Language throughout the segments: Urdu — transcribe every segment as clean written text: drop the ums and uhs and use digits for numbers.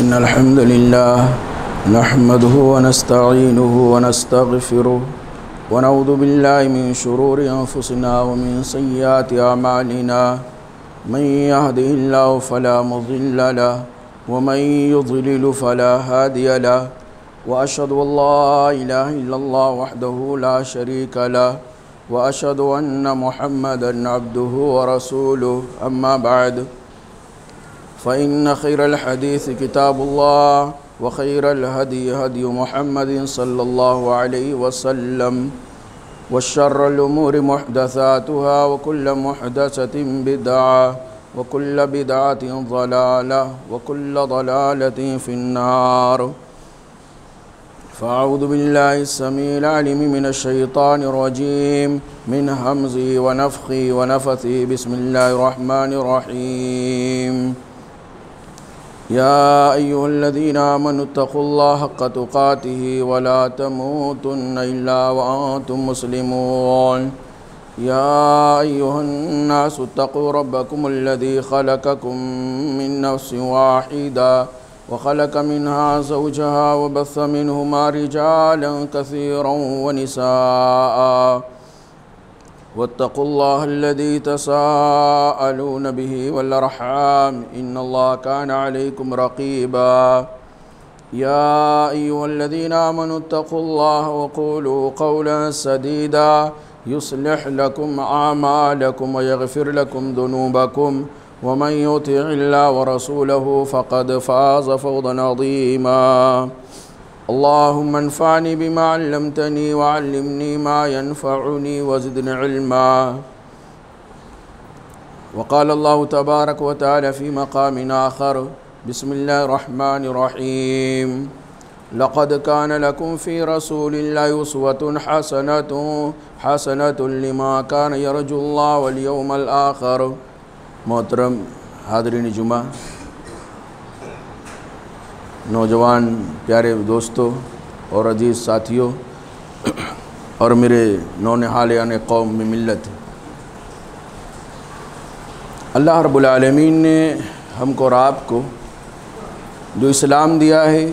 إن الحمد لله نحمده ونستعينه ونستغفره ونعوذ بالله من شرور أنفسنا ومن سيئات أعمالنا من يهده الله فلا مضل له ومن يضلل فلا هادي له وأشهد أن لا إله إلا الله وحده لا شريك له وأشهد أن محمدًا عبده ورسوله أما بعد فإن خير الحديث كتاب الله وخير الهدي هدي محمد صلى الله عليه وسلم وشر الأمور محدثاتها وكل محدثة بدعة وكل بدعة ضلالة وكل ضلالة في النار فأعوذ بالله السميع العليم من الشيطان الرجيم من همزه ونفخه ونفثه بسم الله الرحمن الرحيم يا أيها الذين آمنوا اتقوا الله حق تقاته ولا تموتن إلا وأنتم مسلمون يا أيها الناس اتقوا ربكم الذي خلقكم من نفس واحدة وخلق منها زوجها وبث منهما رجالا كثيرا ونساء واتقوا الله الذي تساءلون به والأرحام إن الله كان عليكم رقيبا يا أيها الذين آمنوا اتقوا الله وقولوا قولا سديدا يصلح لكم أعمالكم ويغفر لكم ذنوبكم ومن يطع الله ورسوله فقد فاز فوزا عظيما اللهم انفعني بما علمتني وعلمني ما ينفعني وزدني علما وقال الله تبارك وتعالى في مقام آخر بسم الله الرحمن الرحيم لقد كان لكم في رسول الله أسوة حسنة لما كان يرجو الله واليوم الآخر محترم حاضرین جمعہ، نوجوان پیارے دوستوں اور عزیز ساتھیوں اور میرے نونہالیان قوم میں ملت، اللہ رب العالمین نے ہم کو اور آپ کو جو اسلام دیا ہے،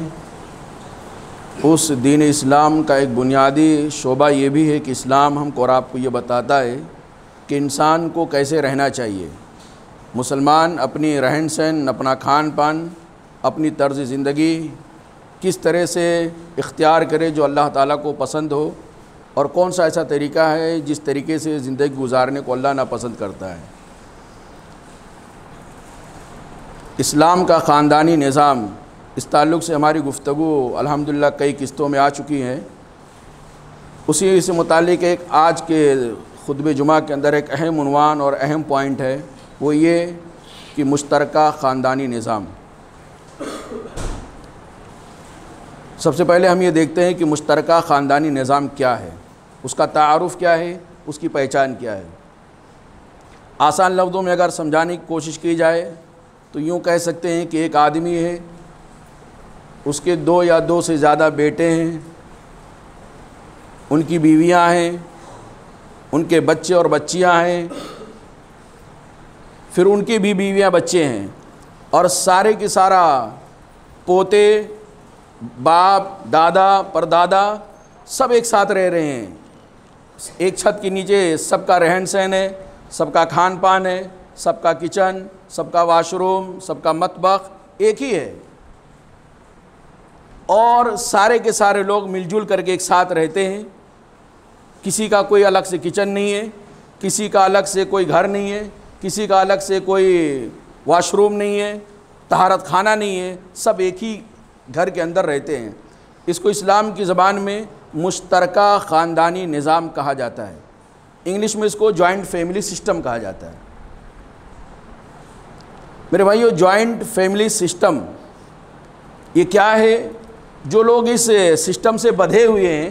اس دین اسلام کا ایک بنیادی شعبہ یہ بھی ہے کہ اسلام ہم کو اور آپ کو یہ بتاتا ہے کہ انسان کو کیسے رہنا چاہیے۔ مسلمان اپنی رہن سہن، اپنا کھان پان، اپنی طرز زندگی کس طرح سے اختیار کرے جو اللہ تعالیٰ کو پسند ہو، اور کون سا ایسا طریقہ ہے جس طریقے سے زندگی گزارنے کو اللہ ناپسند کرتا ہے۔ اسلام کا خاندانی نظام، اس تعلق سے ہماری گفتگو الحمدللہ کئی قسطوں میں آ چکی ہیں۔ اسی سے متعلق ایک آج کے خطبہ جمعہ کے اندر ایک اہم عنوان اور اہم پوائنٹ ہے، وہ یہ کہ مشترکہ خاندانی نظام۔ سب سے پہلے ہم یہ دیکھتے ہیں کہ مشترکہ خاندانی نظام کیا ہے، اس کا تعارف کیا ہے، اس کی پہچان کیا ہے۔ آسان لفظوں میں اگر سمجھانے کی کوشش کی جائے تو یوں کہہ سکتے ہیں کہ ایک آدمی ہے، اس کے 2 یا 2 سے زیادہ بیٹے ہیں، ان کی بیویاں ہیں، ان کے بچے اور بچیاں ہیں، پھر ان کی بھی بیویاں بچے ہیں، اور سارے کی سارا پوتے، باپ، دادا، پردادا سب ایک ساتھ رہ رہے ہیں۔ ایک چھت کے نیچے سب کا رہن سہن ہے، سب کا کھان پان ہے، سب کا کچن، سب کا واش روم، سب کا مطبخ ایک ہی ہے، اور سارے کے سارے لوگ مل جل کر کے ایک ساتھ رہتے ہیں۔ کسی کا کوئی الگ سے کچن نہیں ہے، کسی کا الگ سے کوئی گھر نہیں ہے، کسی کا الگ سے کوئی واش روم نہیں ہے، طہارت خانہ نہیں ہے، سب ایک ہی گھر کے اندر رہتے ہیں۔ اس کو اسلام کی زبان میں مشترکہ خاندانی نظام کہا جاتا ہے، انگلش میں اس کو جوائنٹ فیملی سسٹم کہا جاتا ہے۔ میرے بھائیو، جوائنٹ فیملی سسٹم یہ کیا ہے؟ جو لوگ اس سسٹم سے بدھے ہوئے ہیں،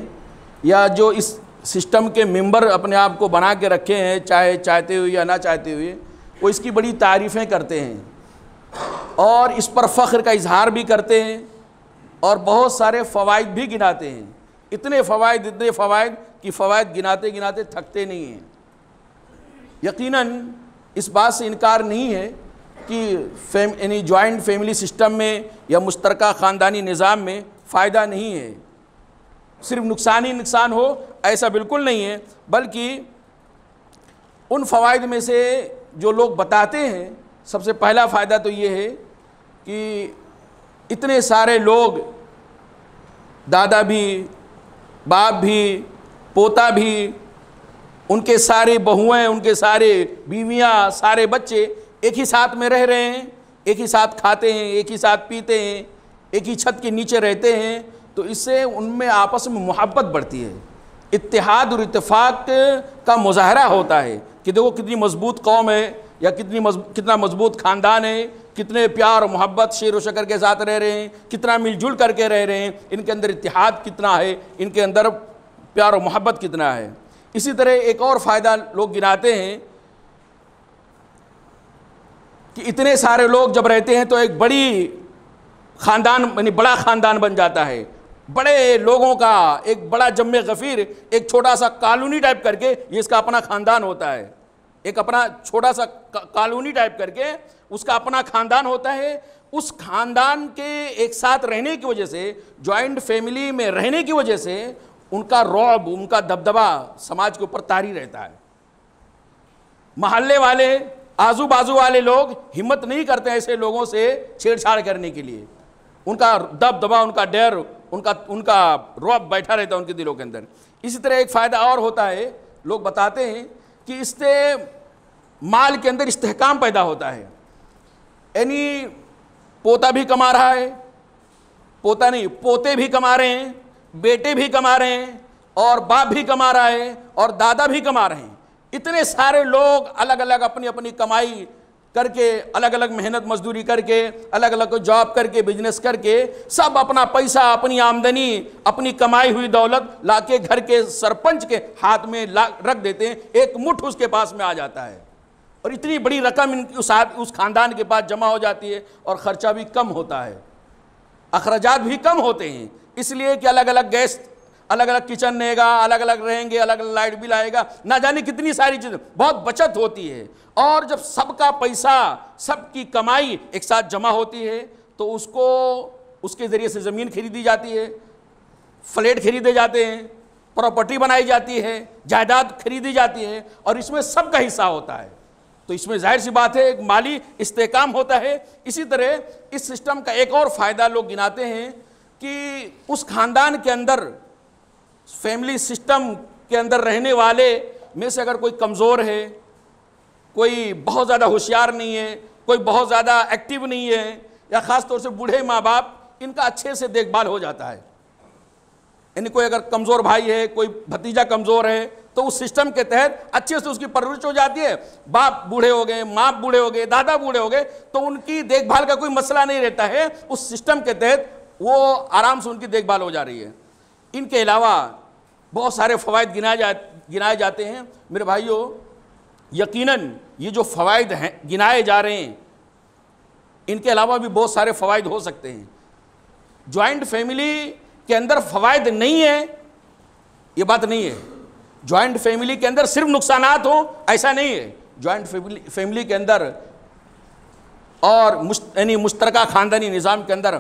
یا جو اس سسٹم کے ممبر اپنے آپ کو بنا کے رکھے ہیں، چاہے چاہتے ہوئے یا نہ چاہتے ہوئے، وہ اس کی بڑی تعریفیں کرتے ہیں اور اس پر فخر کا اظہار بھی کرتے ہیں، اور بہت سارے فوائد بھی گناتے ہیں۔ اتنے فوائد کہ فوائد گناتے گناتے تھکتے نہیں ہیں۔ یقیناً اس بات سے انکار نہیں ہے یعنی جوائنٹ فیملی سسٹم میں یا مشترکہ خاندانی نظام میں فائدہ نہیں ہے، صرف نقصان ہی نقصان ہو ایسا بالکل نہیں ہے، بلکہ ان فوائد میں سے جو لوگ بتاتے ہیں سب سے پہلا فائدہ تو یہ ہے کہ اتنے سارے لوگ، دادا بھی، باپ بھی، پوتا بھی، ان کے سارے بہویں، ان کے سارے بیویاں، سارے بچے ایک ہی ساتھ میں رہ رہے ہیں، ایک ہی ساتھ کھاتے ہیں، ایک ہی ساتھ پیتے ہیں، ایک ہی چھت کے نیچے رہتے ہیں، تو اس سے ان میں آپس میں محبت بڑھتی ہے، اتحاد اور اتفاق کا مظاہرہ ہوتا ہے کہ دیکھو کتنی مضبوط قوم ہے، یا کتنا مضبوط خاندان ہے، کتنے پیار و محبت شیر و شکر کے ساتھ رہ رہے ہیں، کتنا مل جل کر کے رہ رہے ہیں، ان کے اندر اتحاد کتنا ہے، ان کے اندر پیار و محبت کتنا ہے۔ اسی طرح ایک اور فائدہ لوگ گناتے ہیں کہ اتنے سارے لوگ جب رہتے ہیں تو ایک بڑی خاندان، یعنی بڑا خاندان بن جاتا ہے، بڑے لوگوں کا ایک بڑا جمع غفیر، ایک چھوٹا سا کالونی ٹائپ کر کے یہ اس کا اپنا خاندان ہوتا ہے، ایک اپنا چھوٹا سا کالونی ٹائپ کر کے اس کا اپنا خاندان ہوتا ہے۔ اس خاندان کے ایک ساتھ رہنے کی وجہ سے، جوائنٹ فیملی میں رہنے کی وجہ سے ان کا رعب، ان کا دبدبہ سماج کے اوپر طاری رہتا ہے۔ محلے والے، آزو بازو والے لوگ ہمت نہیں کرتے ایسے لوگوں سے چھیڑ چھاڑ کرنے کے لیے، ان کا دبدبہ، ان کا ڈر، ان کا رعب بیٹھا رہتا ہے ان کے دلوں کے اندر۔ اسی طرح ایک فائدہ اور ہوتا ہے، لوگ بتاتے ہیں کہ اس سے مال کے اندر استحکام پیدا ہوتا ہے، یعنی پوتا بھی کما رہا ہے، پوتا نہیں، پوتے بھی کما رہے ہیں، بیٹے بھی کما رہے ہیں، اور باپ بھی کما رہا ہے، اور دادا بھی کما رہے ہیں۔ اتنے سارے لوگ الگ الگ اپنی اپنی کمائی کر کے، الگ الگ محنت مزدوری کر کے، الگ الگ جاب کر کے، بزنس کر کے، سب اپنا پیسہ، اپنی آمدنی، اپنی کمائی ہوئی دولت لا کے گھر کے سرپنچ کے ہاتھ میں رکھ دیتے ہیں، ایک مٹھ اس کے پاس میں آ جاتا ہے، اور اتنی بڑی رقم اس خاندان کے پاس جمع ہو جاتی ہے، اور خرچہ بھی کم ہوتا ہے، اخراجات بھی کم ہوتے ہیں، اس لیے کہ الگ الگ گیس، الگ الگ کچن رہے گا، الگ الگ رہیں گے، الگ الگ لائٹ بل آئے گا، نہ جانے کتنی ساری چیزیں، بہت بچت ہوتی ہے۔ اور جب سب کا پیسہ، سب کی کمائی ایک ساتھ جمع ہوتی ہے تو اس کے ذریعے سے زمین خریدی جاتی ہے، فلیٹ خریدے جاتے ہیں، پراپرٹی بنائی جاتی ہے، جائیداد خریدی جاتی ہے، اور اس میں سب کا حصہ ہوتا ہے، تو اس میں ظاہر سی بات ہے ایک مالی استحکام ہوتا ہے۔ اسی طرح اس سسٹم کا ایک اور فائدہ لوگ گناتے ہیں کہ اس خاندان کے اندر، فیملی سسٹم کے اندر رہنے والے میں سے اگر کوئی کمزور ہے، کوئی بہت زیادہ ہوشیار نہیں ہے، کوئی بہت زیادہ ایکٹیو نہیں ہے، یا خاص طور سے بوڑھے ماں باپ، ان کا اچھے سے دیکھ بھال ہو جاتا ہے، یعنی کوئی اگر کمزور بھائی ہے، کوئی بھتیجا کمزور ہے، تو اس سسٹم کے تحت اچھے سے اس کی پرورش ہو جاتی ہے۔ باپ بوڑھے ہو گئے، ماں بوڑھے ہو گئے، دادا بوڑھے ہو گئے، تو ان کی دیکھ بھال کا کوئی مسئلہ نہیں رہتا ہے، اس سسٹم کے تحت وہ آرام سے ان کی دیکھ بھال ہو جا رہی ہے۔ ان کے علاوہ بہت سارے فوائد گنائے جاتے ہیں میرے بھائیوں، یقیناً یہ جو فوائد ہیں گنائے جا رہے ہیں، ان کے علاوہ بھی بہت سارے فوائد ہو سکتے ہیں۔ جوائنٹ فیملی کے اندر فوائد نہیں ہے یہ بات نہیں ہے، جوائنٹ فیملی کے اندر صرف نقصانات ہوں ایسا نہیں ہے، جوائنٹ فیملی کے اندر اور یعنی مشترکہ خاندانی نظام کے اندر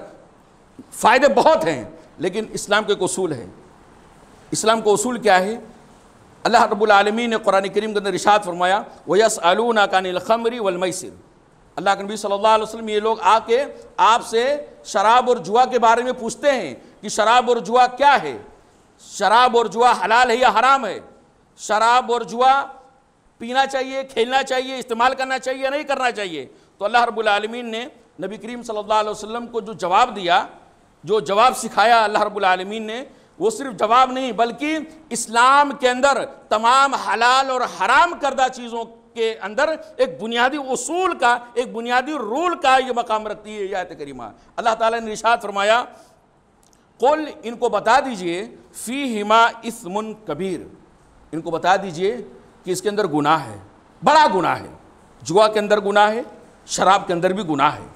فائدے بہت ہیں، لیکن اسلام کے ایک اصول ہے۔ اسلام کا اصول کیا ہے؟ اللہ رب العالمین نے قرآن کریم کے اندر ارشاد فرمایا وَيَسْأَلُونَكَ عَنِ الْخَمْرِ وَالْمَيْسِرِ، اللہ کے نبی صلی اللہ علیہ وسلم یہ لوگ آ کے آپ سے شراب اور جوا کے بارے میں پوچھتے ہیں کہ شراب اور جوا کیا ہے، شراب اور جوا حلال ہے یا حرام ہے، شراب اور جوا پینا چاہیے، کھیلنا چاہیے، استعمال کرنا چاہیے یا نہیں کرنا چاہیے؟ تو اللہ رب العالمین نے نبی کریم صلی اللہ علیہ وسلم کو جو جواب دیا، جو جواب سکھایا اللہ رب العالمین نے، وہ صرف جواب نہیں بلکہ اسلام کے اندر تمام حلال اور حرام کردہ چیزوں کے اندر ایک بنیادی اصول کا، ایک بنیادی رول کا یہ مقام رکھتی ہے یہ آیت کریمہ۔ اللہ تعالیٰ نے ارشاد فرمایا قل، ان کو بتا دیجئے فیہما اثم کبیر، ان کو بتا دیجئے کہ اس کے اندر گناہ ہے، بڑا گناہ ہے، جوا کے اندر گناہ ہے، شراب کے اندر بھی گناہ ہے،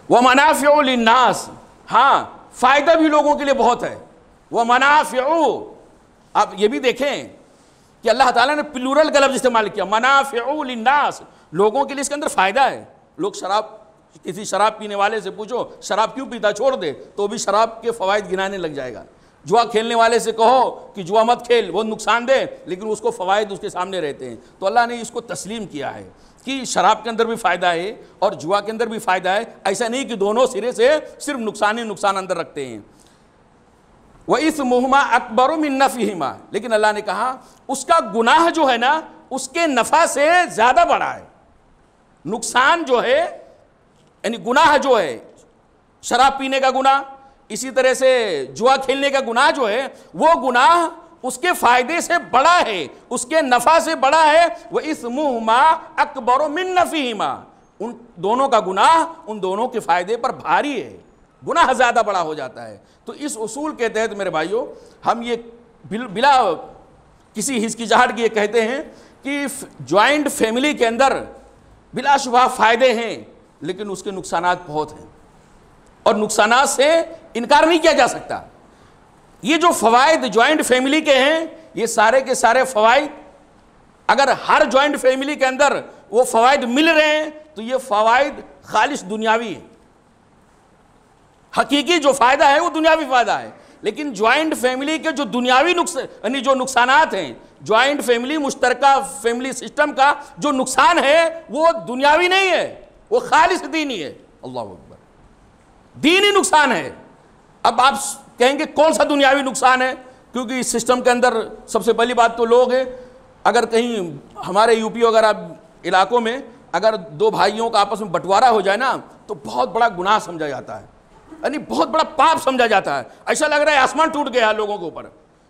ومنافع للناس، ہاں فائدہ بھی لوگوں کے لیے بہت ہے، ومنافع، آپ یہ بھی دیکھیں کہ اللہ تعالیٰ نے پلورل کا لفظ استعمال کیا، منافع للناس، لوگوں کے لیے اس کے اندر فائدہ ہے. لوگ کسی شراب پینے والے سے پوچھو شراب کیوں پیتا، چھوڑ دے تو بھی شراب کے فوائد گنانے لگ جائے گا. جوا کھیلنے والے سے کہو کہ جوا مت کھیل، وہ نقصان دہ، لیکن اس کو فوائد اس کے سامنے رہتے ہیں. تو اللہ نے اس کو تسلیم کیا ہے کہ شراب کے اندر بھی فائدہ ہے اور جوا کے اندر بھی فائدہ ہے. ایسا نہیں کہ دونوں سرے سے صرف نقصان ہی نقصان اندر رکھتے ہیں. وَإِثْمُهُمَا أَكْبَرُ مِن نَفْعِهِمَا، لیکن اللہ نے کہا اس کا گناہ جو ہے نا اس کے نفع سے زیادہ بڑا ہے. نقصان جو ہے یعنی گناہ جو ہے شراب پینے کا گناہ، اسی طرح سے جوا کھیلنے کا گناہ جو ہے وہ گناہ اس کے فائدے سے بڑا ہے، اس کے نفع سے بڑا ہے. وَإِثْمُهُمَا أَكْبَرُ مِن نَفْعِهِمَا، ان دونوں کا گناہ ان دونوں کے فائدے پر بھاری ہے، گناہ زیادہ بڑا ہو جاتا ہے. تو اس اصول کے تحت میرے بھائیوں ہم یہ بلا کسی ہچکچاہٹ کی یہ کہتے ہیں کہ جوائنٹ فیملی کے اندر بلا شبہ فائدے ہیں لیکن اس کے نقصانات بہت ہیں اور نقصانات سے انکار نہیں کیا جا سکتا. یہ جو فوائد جوائنٹ فیملی کے ہیں یہ سارے کے سارے فوائد اگر ہر جوائنٹ فیملی کے اندر وہ فوائد مل رہے ہیں تو یہ فوائد خالص دنیاوی ہیں. حقیقی جو فائدہ ہے وہ دنیاوی فائدہ ہے، لیکن جوائنٹ فیملی کے جو دنیاوی یعنی جو نقصانات ہیں، جوائنٹ فیملی مشترکہ فیملی سسٹم کا جو نقصان ہے وہ دنیاوی نہیں ہے، وہ خالص دینی ہے. اللہ اکبر، دینی نقصان ہے. اب آپ کہیں گے کون سا دنیاوی نقصان ہے؟ کیونکہ اس سسٹم کے اندر سب سے پہلی بات تو لوگ ہیں، اگر کہیں ہمارے یو پی وغیرہ علاقوں میں اگر دو بھائیوں کا آپس میں بٹوارا ہو جائے نا تو بہت بڑا گناہ سمجھا جاتا ہے، یعنی بہت بڑا پاپ سمجھا جاتا ہے. ایسا لگ رہا ہے آسمان ٹوٹ گیا لوگوں کے اوپر.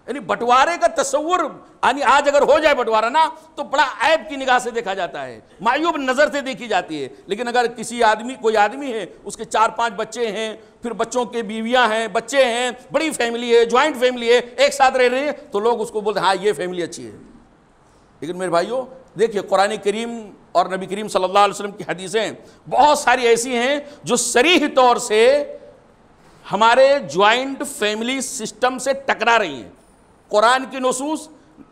یعنی بٹوارے کا تصور یعنی آج اگر ہو جائے بٹوارا نا تو بڑا عیب کی نگاہ سے دیکھا جاتا ہے، معیوب نظر سے دیکھی جاتی ہے. لیکن اگر کوئی آدمی ہے اس کے 4-5 بچے ہیں، پھر بچوں کے بیویاں ہیں، بچے ہیں، بڑی فیملی ہے، جوائنٹ فیملی ہے، ایک ساتھ رہ رہے ہیں، تو لوگ اس کو بولتے ہیں ہاں یہ فیملی اچھی ہے. لیکن میرے بھائیوں دیکھیے قرآن کریم اور نبی کریم صلی اللہ علیہ وسلم کی حدیثیں بہت ساری ایسی ہیں جو صریح طور سے ہمارے جوائنٹ فیملی سسٹم سے ٹکرا رہی ہیں. قرآن کی نصوص،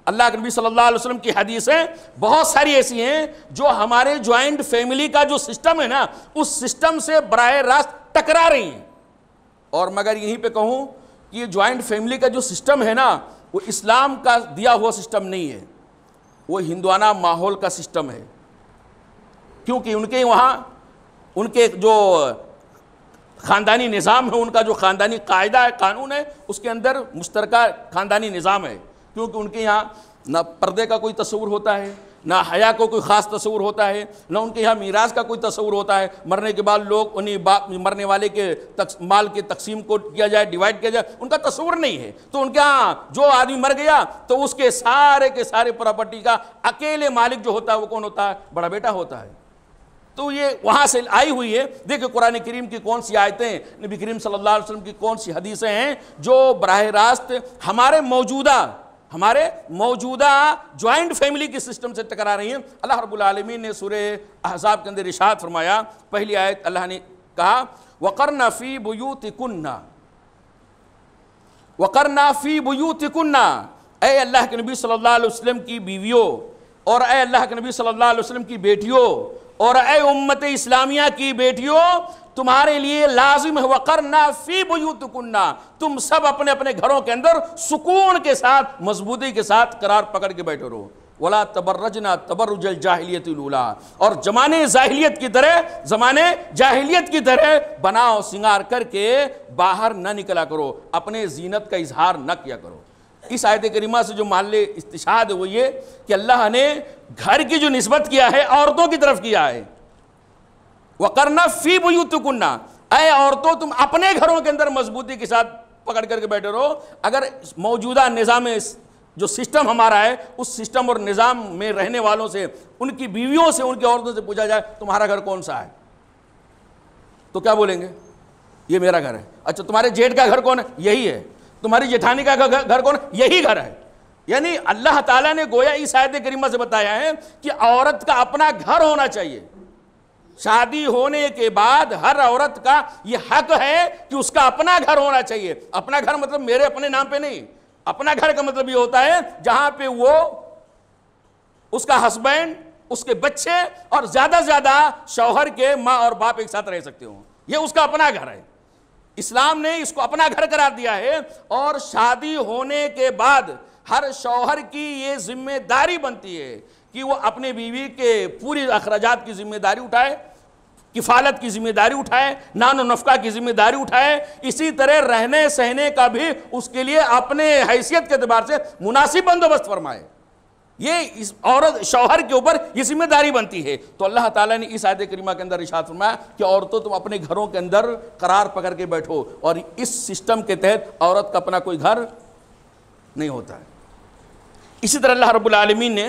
اللہ کے نبی صلی اللہ علیہ وسلم کی حدیثیں بہت ساری ایسی ہیں جو ہمارے جوائنٹ فیملی کا جو سسٹم ہے نا اس سسٹم سے براہ راست ٹکرا رہی ہیں. اور مگر یہیں پہ کہوں کہ یہ جوائنٹ فیملی کا جو سسٹم ہے نا وہ اسلام کا دیا ہوا سسٹم نہیں ہے، وہ ہندوانہ ماحول کا سسٹم ہے. کیونکہ ان کے وہاں ان کے جو خاندانی نظام ہے، ان کا جو خاندانی قاعدہ ہے، قانون ہے، اس کے اندر مشترکہ خاندانی نظام ہے. کیونکہ ان کے یہاں نہ پردے کا کوئی تصور ہوتا ہے، نہ حیا کو کوئی خاص تصور ہوتا ہے، نہ ان کے یہاں میراث کا کوئی تصور ہوتا ہے. مرنے کے بعد لوگ انہیں مرنے والے کے مال کے تقسیم کو کیا جائے، ڈیوائڈ کیا جائے، ان کا تصور نہیں ہے. تو ان کے ہاں جو آدمی مر گیا تو اس کے سارے پراپرٹی کا اکیلے مالک جو ہوتا ہے وہ کون ہوتا ہے؟ بڑا بیٹا ہوتا ہے. تو یہ وہاں سے آئی ہوئی ہے. دیکھیں قرآن کریم کی کون سی آیتیں، نبی کریم صلی اللہ علیہ وسلم کی کون سی حدیثیں ہیں جو براہ راست ہمارے موجودہ جوائنٹ فیملی کی سسٹم سے ٹکرا رہی ہیں. اللہ رب العالمین نے سورہ احزاب کے اندر ارشاد فرمایا، پہلی آیت اللہ نے کہا وَقَرْنَ فِي بُيُوتِكُنَّ، وَقَرْنَ فِي بُيُوتِكُنَّ، اے اللہ کے نبی صلی اللہ علیہ وسلم کی بیویوں اور اے اللہ کے نبی صلی اللہ علیہ وسلم کی بیٹیوں اور اے امت اسلامیہ کی بیٹیوں، تمہارے لیے لازم ہے وَقَرْنَا فِي بُيُوتِكُنَّ، تم سب اپنے اپنے گھروں کے اندر سکون کے ساتھ، مضبوطی کے ساتھ قرار پکڑ کے بیٹھے رہو. وَلَا تَبَرَّجْنَا تَبَرُّجَ الْجَاهِلِيَّةِ الْأُولَىٰ، اور زمانے جاہلیت کی طرح بناؤ سنگار کر کے باہر نہ نکلا کرو، اپنے زینت کا اظہار نہ کیا کرو. اس آیت کریمہ سے جو محل استشہاد ہے وہ یہ کہ اللہ نے گھر کی جو نسبت کیا ہے عورتوں کی طرف کیا ہے. وَقَرْنَا فِي بُيُوتِكُنَّ، اے عورتوں تم اپنے گھروں کے اندر مضبوطی کے ساتھ پکڑ کر کے بیٹھے رہو. اگر موجودہ نظام جو سسٹم ہمارا ہے اس سسٹم اور نظام میں رہنے والوں سے، ان کی بیویوں سے، ان کی عورتوں سے پوچھا جائے تمہارا گھر کون سا ہے تو کیا بولیں گے؟ یہ میرا گھر ہے. اچھا تمہارے جیٹھ کا گھر کون ہے؟ یہی ہے. تمہاری جیٹھانی کا گھر کون ہے؟ یہی گھر ہے. یعنی اللہ تعالیٰ نے گویا اس آیت کریمہ سے بتایا ہے کہ عورت کا اپنا گھر ہونا چاہیے. شادی ہونے کے بعد ہر عورت کا یہ حق ہے کہ اس کا اپنا گھر ہونا چاہیے. اپنا گھر مطلب میرے اپنے نام پہ نہیں، اپنا گھر کا مطلب یہ ہوتا ہے جہاں پہ وہ اس کا ہسبینڈ، اس کے بچے اور زیادہ سے زیادہ شوہر کے ماں اور باپ ایک ساتھ رہ سکتے ہوں، یہ اس کا اپنا گھر ہے۔ اسلام نے اس کو اپنا گھر قرار دیا ہے، اور شادی ہونے کے بعد ہر شوہر کی یہ ذمہ داری بنتی ہے کہ وہ اپنے بیوی کے پوری اخراجات کی ذمہ داری اٹھائے، کفالت کی ذمہ داری اٹھائے، نان و نفقہ کی ذمہ داری اٹھائے، اسی طرح رہنے سہنے کا بھی اس کے لیے اپنے حیثیت کے اعتبار سے مناسب بندوبست فرمائے۔ یہ اس عورت شوہر کے اوپر یہ ذمہ داری بنتی ہے۔ تو اللہ تعالیٰ نے اس آیت کریمہ کے اندر ارشاد فرمایا کہ عورتوں تم اپنے گھروں کے اندر قرار پکڑ کے بیٹھو، اور اس سسٹم کے تحت عورت کا اپنا کوئی گھر نہیں ہوتا ہے۔ اسی طرح اللہ رب العالمین نے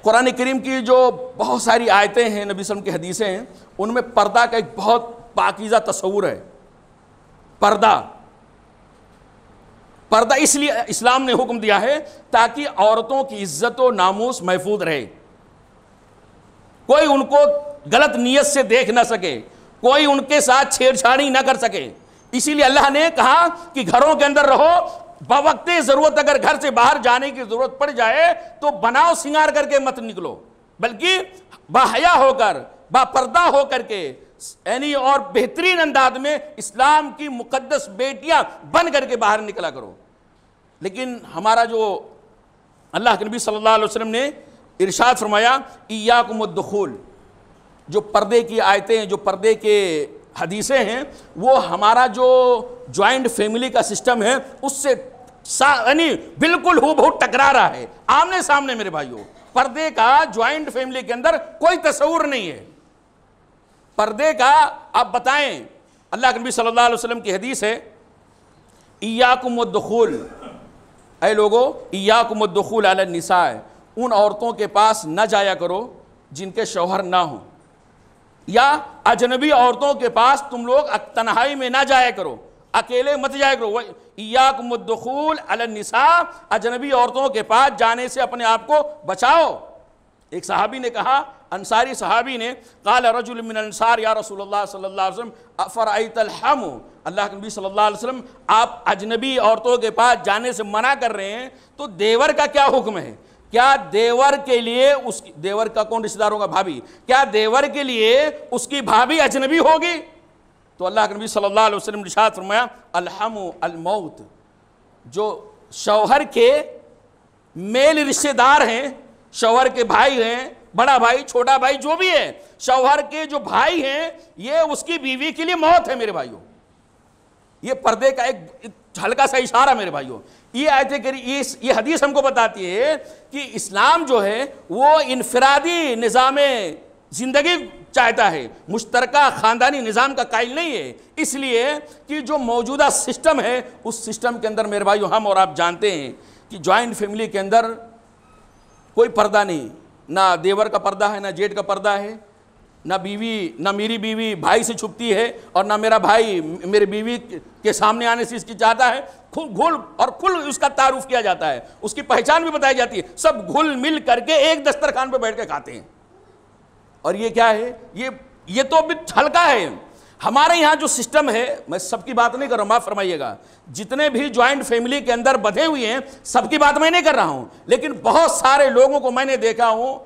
قرآن کریم کی جو بہت ساری آیتیں ہیں، نبی صلی اللہ علیہ وسلم کی حدیثیں ہیں، ان میں پردہ کا ایک بہت پاکیزہ تصور ہے۔ پردہ اس لیے اسلام نے حکم دیا ہے تاکہ عورتوں کی عزت و ناموس محفوظ رہے، کوئی ان کو غلط نیت سے دیکھ نہ سکے، کوئی ان کے ساتھ چھیڑ چھاڑی نہ کر سکے۔ اسی لیے اللہ نے کہا کہ گھروں کے اندر رہو، بوقت ضرورت اگر گھر سے باہر جانے کی ضرورت پڑ جائے تو بناؤ سنگار کر کے مت نکلو، بلکہ باحیا ہو کر، با پردہ ہو کر کے، یعنی اور بہترین انداز میں اسلام کی مقدس بیٹیاں بن کر کے باہر نکلا کرو۔ لیکن ہمارا جو اللہ کے نبی صلی اللہ علیہ وسلم نے ارشاد فرمایا ایاکم الدخول، جو پردے کی آیتیں، جو پردے کے حدیثیں ہیں، وہ ہمارا جو جوائنٹ فیملی کا سسٹم ہے اس سے یعنی بالکل ہو بہت ٹکرا رہا ہے، آمنے سامنے۔ میرے بھائیوں، پردے کا جوائنٹ فیملی کے اندر کوئی تصور نہیں ہے۔ پردے کا آپ بتائیں، اللہ کے نبی صلی اللہ علیہ وسلم کی حدیث ہے ایاکم الدخول، اے لوگو ایاکم الدخول علی النساء، ان عورتوں کے پاس نہ جایا کرو جن کے شوہر نہ ہوں، یا اجنبی عورتوں کے پاس تم لوگ تنہائی میں نہ جایا کرو، اکیلے مت جایا کرو۔ ایاکم الدخول علی النساء، اجنبی عورتوں کے پاس جانے سے اپنے آپ کو بچاؤ۔ ایک صحابی نے کہا، انصاری صحابی نے، قال رجل من الانصار یا رسول اللہ صلی اللہ علیہ وسلم افرأیت الحم، اللہ کے نبی صلی اللہ علیہ وسلم آپ اجنبی عورتوں کے پاس جانے سے منع کر رہے ہیں، تو دیور کا کیا حکم ہے؟ کیا دیور کے لیے دیور کا کون رشتہ دار ہوگا؟ بھابی۔ کیا دیور کے لیے اس کی بھابی اجنبی ہوگی؟ تو اللہ کے نبی صلی اللہ علیہ وسلم نے ارشاد فرمایا الحم الموت، جو شوہر کے میل رشتہ دار ہیں، شوہر کے بھائی ہیں، بڑا بھائی چھوٹا بھائی جو بھی ہے، شوہر کے جو بھائی ہیں، یہ اس کی بیوی کے لیے موت ہے۔ میرے بھائیوں، یہ پردے کا ایک ہلکا سا اشارہ میرے بھائیوں۔ یہ آیتیں یہ حدیث ہم کو بتاتی ہے کہ اسلام جو ہے وہ انفرادی نظام زندگی چاہتا ہے، مشترکہ خاندانی نظام کا قائل نہیں ہے۔ اس لیے کہ جو موجودہ سسٹم ہے اس سسٹم کے اندر میرے بھائیوں ہم اور آپ جانتے ہیں کہ جوائنٹ فیملی کے اندر کوئی پردہ نہیں، نہ دیور کا پردہ ہے، نہ جیٹھ کا پردہ ہے، نہ میری بیوی بھائی سے چھپتی ہے، اور نہ میرا بھائی میری بیوی کے سامنے آنے سے اس کی چاہتا ہے۔ کھل اس کا تعارف کیا جاتا ہے، اس کی پہچان بھی بتائی جاتی ہے، سب گھل مل کر کے ایک دسترخوان پہ بیٹھ کے کھاتے ہیں۔ اور یہ کیا ہے؟ یہ تو ہلکا ہے۔ ہمارے یہاں جو سسٹم ہے، میں سب کی بات نہیں کر رہا ہوں، معاف فرمائیے گا، جتنے بھی جوائنٹ فیملی کے اندر بدھے ہوئے ہیں سب کی بات میں نہیں کر رہا ہوں، لیکن بہت سارے لوگوں کو میں نے دیکھا ہوں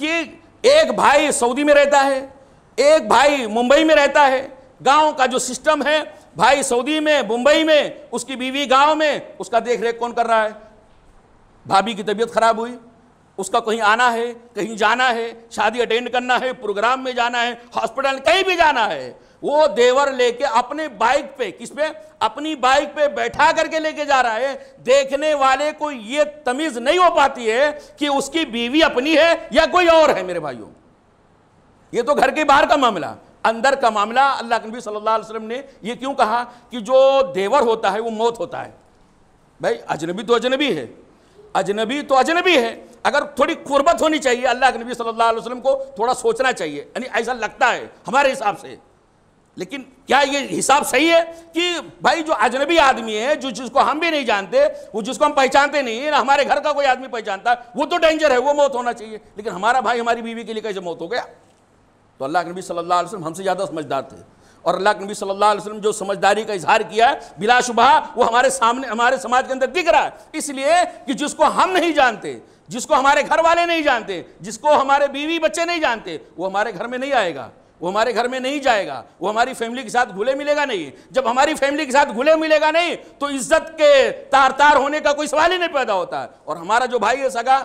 کہ ایک بھائی سعودی میں رہتا ہے، ایک بھائی ممبئی میں رہتا ہے۔ گاؤں کا جو سسٹم ہے، بھائی سعودی میں، ممبئی میں، اس کی بیوی گاؤں میں، اس کا دیکھ ریکھ کون کر رہا ہے؟ بھابھی کی طبیعت خراب ہوئی، اس کا کہیں آنا ہے، کہیں جانا ہے، شادی اٹینڈ کرنا ہے، پروگرام میں جانا ہے، ہاسپٹل کہیں بھی جانا ہے، وہ دیور لے کے اپنے بائک پہ، کس پہ؟ اپنی بائک پہ بیٹھا کر کے لے کے جا رہا ہے۔ دیکھنے والے کو یہ تمیز نہیں ہو پاتی ہے کہ اس کی بیوی اپنی ہے یا کوئی اور ہے۔ میرے بھائیوں، یہ تو گھر کے باہر کا معاملہ، اندر کا معاملہ اللہ کے نبی صلی اللہ علیہ وسلم نے یہ کیوں کہا کہ جو دیور ہوتا ہے وہ موت ہوتا ہے؟ بھائی اجنبی تو اجنبی ہے، اجنبی تو اجنبی ہے، اگر تھوڑی قربت ہونی چاہیے، اللہ کے نبی صلی اللہ علیہ وسلم کو تھوڑا سوچنا چاہیے، یعنی ایسا لگتا ہے ہمارے حساب سے۔ لیکن کیا یہ حساب صحیح ہے کہ بھائی جو اجنبی آدمی ہے، جو جس کو ہم بھی نہیں جانتے، وہ جس کو ہم پہچانتے نہیں، ہمارے گھر کا کوئی آدمی پہچانتا ہے، وہ تو ڈینجر ہے، وہ موت ہونا چاہیے، لیکن ہمارا بھائی ہماری بیوی کے لیے کیسے موت ہو گیا؟ تو اللہ کے نبی صلی اللہ علیہ وسلم ہم سے زیادہ سمجھدار تھے، اور اللہ کے نبی صلی اللہ علیہ وسلم جو سمجھداری کا اظہار کیا ہے بلا شبہ وہ ہمارے سامنے، ہمارے سماج کے اندر دکھ رہا ہے، اس لیے کہ جس کو ہم نہیں جانتے، جس کو ہمارے گھر والے نہیں جانتے، جس کو ہمارے بیوی بچے نہیں جانتے، وہ ہمارے گھر میں نہیں آئے گا، وہ ہمارے گھر میں نہیں جائے گا، وہ ہماری فیملی کے ساتھ گھلے ملے گا نہیں۔ جب ہماری فیملی کے ساتھ گھلے ملے گا نہیں تو عزت کے تار تار ہونے کا کوئی سوال ہی نہیں پیدا ہوتا ہے۔ اور ہمارا جو بھائی ہے سگا،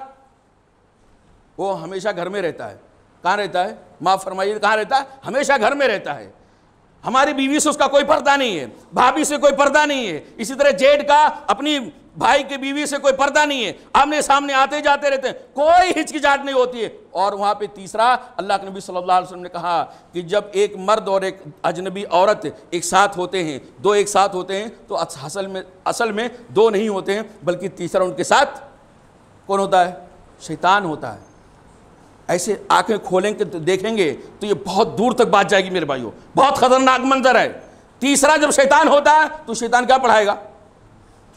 وہ ہمیشہ گھر میں رہتا ہے۔ کہاں رہتا ہے؟ معاف فرمائیے، کہاں رہتا ہے؟ ہمیشہ گھر میں رہتا ہے۔ ہماری بیوی سے اس کا کوئی پردہ نہیں ہے، بھابھی سے کوئی پردہ نہیں ہے، اسی طرح جیٹ کا اپنی بھائی کے بیوی سے کوئی پردہ نہیں ہے، آمنے سامنے آتے جاتے رہتے ہیں، کوئی ہچکچاہٹ نہیں ہوتی ہے۔ اور وہاں پہ تیسرا، اللہ کے نبی صلی اللہ علیہ وسلم نے کہا کہ جب ایک مرد اور ایک اجنبی عورت ایک ساتھ ہوتے ہیں، دو ایک ساتھ ہوتے ہیں، تو اصل میں دو نہیں ہوتے ہیں، بلکہ تیسرا ان کے ساتھ کون ہوتا ہے؟ شیطان ہوتا ہے۔ ایسے آنکھیں کھولیں کہ دیکھیں گے تو یہ بہت دور تک بات جائے گی میرے بھائیوں، بہت خطرناک منظر ہے۔ تیسرا جب شیطان ہوتا ہے تو شیطان کیا پڑھائے گا؟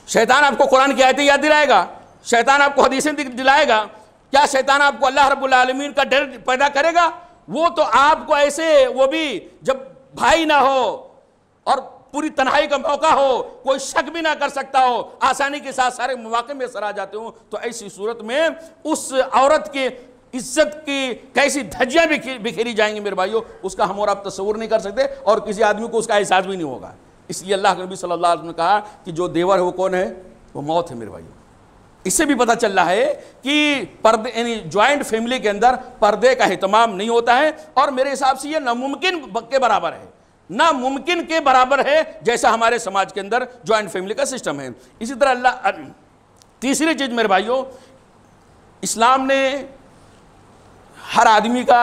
شیطان آپ کو قرآن کی آیتیں یاد دلائے گا، شیطان آپ کو حدیثیں دلائے گا۔ کیا شیطان آپ کو اللہ رب العالمین کا ڈر پیدا کرے گا؟ وہ تو آپ کو ایسے، وہ بھی جب بھائی نہ ہو اور پوری تنہائی کا موقع ہو، کوئی شک بھی نہ کر سکتا ہو، آسانی کے ساتھ سارے مواقع میں سر آ جاتے ہوں، تو ایسی صورت میں اس عورت کے عزت کی کیسی دھجیاں بکھیری جائیں گی میرے بھائیوں، اس کا ہم اور آپ تصور نہیں کر سکتے، اور کسی آدمی کو اس کا احساس بھی نہیں ہوگا۔ اس لیے اللہ کے نبی صلی اللہ علیہ وسلم نے کہا کہ جو دیور ہے وہ کون ہے؟ وہ موت ہے میرے بھائیوں۔ اس سے بھی پتہ چل رہا ہے کہ پردے، یعنی جوائنٹ فیملی کے اندر پردے کا اہتمام نہیں ہوتا ہے، اور میرے حساب سے یہ ناممکن کے برابر ہے، ناممکن کے برابر ہے، جیسا ہمارے سماج کے اندر جوائنٹ فیملی کا سسٹم ہے۔ اسی طرح اللہ، تیسری چیز میرے بھائیوں، اسلام نے ہر آدمی کا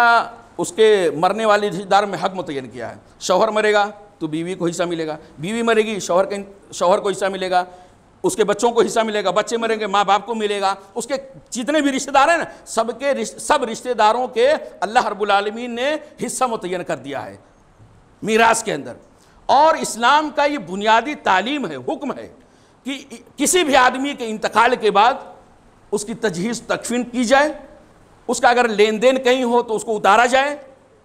اس کے مرنے والے رشتہ دار میں حق متعین کیا ہے۔ شوہر مرے گا تو بیوی کو حصہ ملے گا، بیوی مرے گی شوہر کو حصہ ملے گا، اس کے بچوں کو حصہ ملے گا، بچے مریں گے ماں باپ کو ملے گا، اس کے جتنے بھی رشتہ دار ہیں نا، سب رشتہ داروں کے اللہ رب العالمین نے حصہ متعین کر دیا ہے میراث کے اندر۔ اور اسلام کا یہ بنیادی تعلیم ہے، حکم ہے کہ کسی بھی آدمی کے انتقال کے بعد اس کی تجہیز تکفین کی جائے، اس کا اگر لین دین کہیں ہو تو اس کو اتارا جائے،